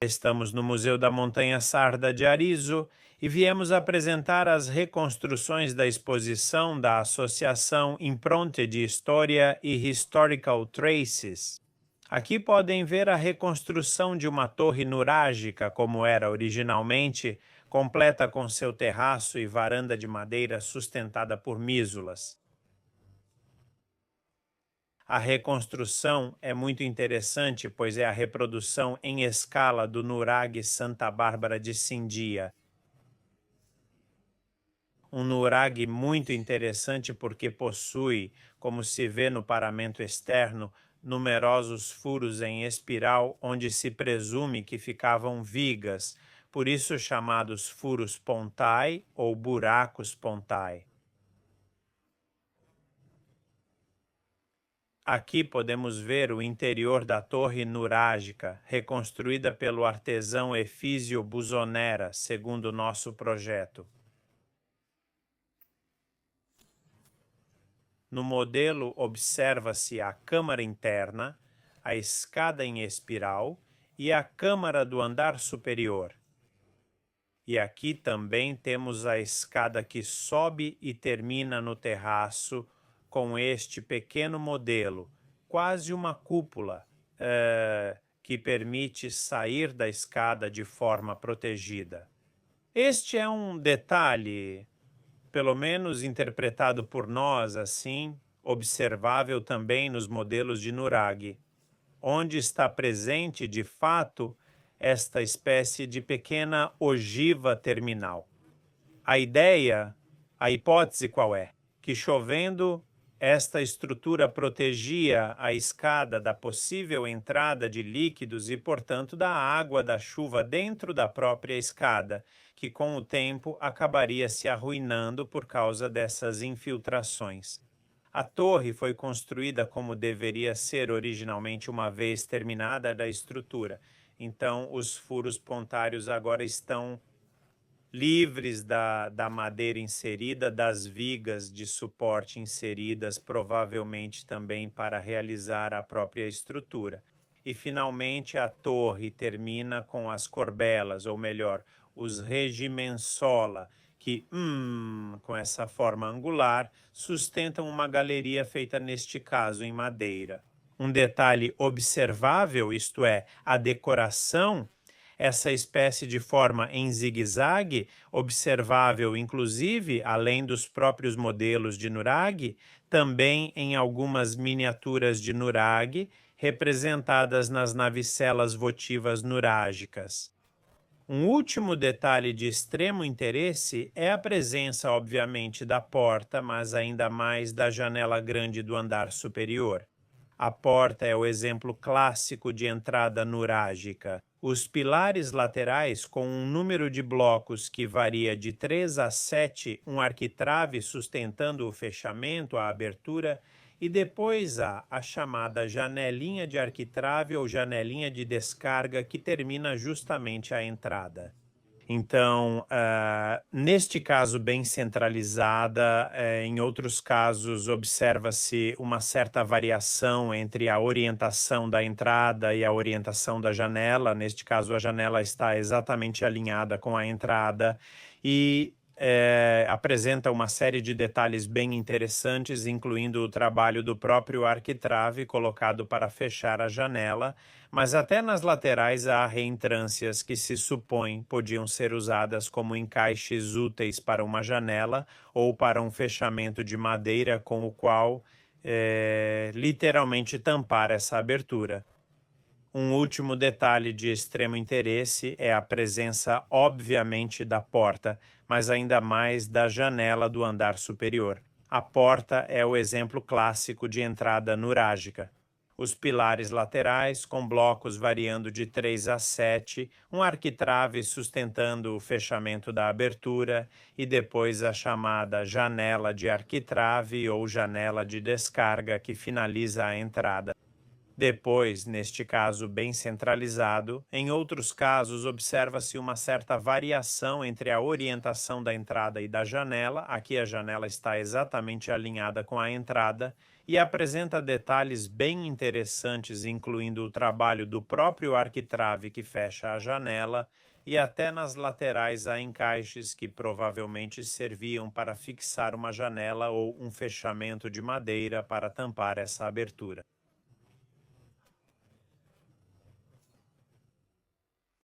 Estamos no Museu da Montanha Sarda de Arezzo e viemos apresentar as reconstruções da exposição da Associação Impronte de História e Historical Traces. Aqui podem ver a reconstrução de uma torre nurágica como era originalmente, completa com seu terraço e varanda de madeira sustentada por mísulas. A reconstrução é muito interessante, pois é a reprodução em escala do nurag Santa Bárbara de Sindia. Um nurag muito interessante porque possui, como se vê no paramento externo, numerosos furos em espiral onde se presume que ficavam vigas, por isso chamados furos pontai ou buracos pontai. Aqui podemos ver o interior da torre nurágica, reconstruída pelo artesão Efísio Busonera, segundo nosso projeto. No modelo observa-se a câmara interna, a escada em espiral e a câmara do andar superior. E aqui também temos a escada que sobe e termina no terraço com este pequeno modelo, quase uma cúpula, que permite sair da escada de forma protegida. Este é um detalhe, pelo menos interpretado por nós assim, observável também nos modelos de nurag, onde está presente de fato esta espécie de pequena ogiva terminal. A ideia, a hipótese qual é? Que chovendo, esta estrutura protegia a escada da possível entrada de líquidos e, portanto, da água da chuva dentro da própria escada, que com o tempo acabaria se arruinando por causa dessas infiltrações. A torre foi construída como deveria ser originalmente uma vez terminada a estrutura. Então, os furos pontários agora estão livres da madeira inserida, das vigas de suporte inseridas, provavelmente também para realizar a própria estrutura. E, finalmente, a torre termina com as corbelas, ou melhor, os regimensola, que, com essa forma angular, sustentam uma galeria feita, neste caso, em madeira. Um detalhe observável, isto é, a decoração, essa espécie de forma em zigue-zague, observável inclusive, além dos próprios modelos de nurag, também em algumas miniaturas de nurag, representadas nas navicelas votivas nurágicas. Um último detalhe de extremo interesse é a presença, obviamente, da porta, mas ainda mais da janela grande do andar superior. A porta é o exemplo clássico de entrada nurágica. Os pilares laterais, com um número de blocos que varia de 3 a 7, um arquitrave sustentando o fechamento, a abertura, e depois há a chamada janelinha de arquitrave ou janelinha de descarga que termina justamente a entrada. Então, neste caso bem centralizada, em outros casos observa-se uma certa variação entre a orientação da entrada e a orientação da janela. Neste caso, a janela está exatamente alinhada com a entrada e apresenta uma série de detalhes bem interessantes, incluindo o trabalho do próprio arquitrave colocado para fechar a janela, mas até nas laterais há reentrâncias que se supõe podiam ser usadas como encaixes úteis para uma janela ou para um fechamento de madeira com o qual literalmente tampar essa abertura. Um último detalhe de extremo interesse é a presença, obviamente, da porta, mas ainda mais da janela do andar superior. A porta é o exemplo clássico de entrada nurágica. Os pilares laterais, com blocos variando de 3 a 7, um arquitrave sustentando o fechamento da abertura e depois a chamada janela de arquitrave ou janela de descarga que finaliza a entrada. Depois, neste caso bem centralizado, em outros casos observa-se uma certa variação entre a orientação da entrada e da janela. Aqui a janela está exatamente alinhada com a entrada e apresenta detalhes bem interessantes, incluindo o trabalho do próprio arquitrave que fecha a janela e até nas laterais há encaixes que provavelmente serviam para fixar uma janela ou um fechamento de madeira para tampar essa abertura.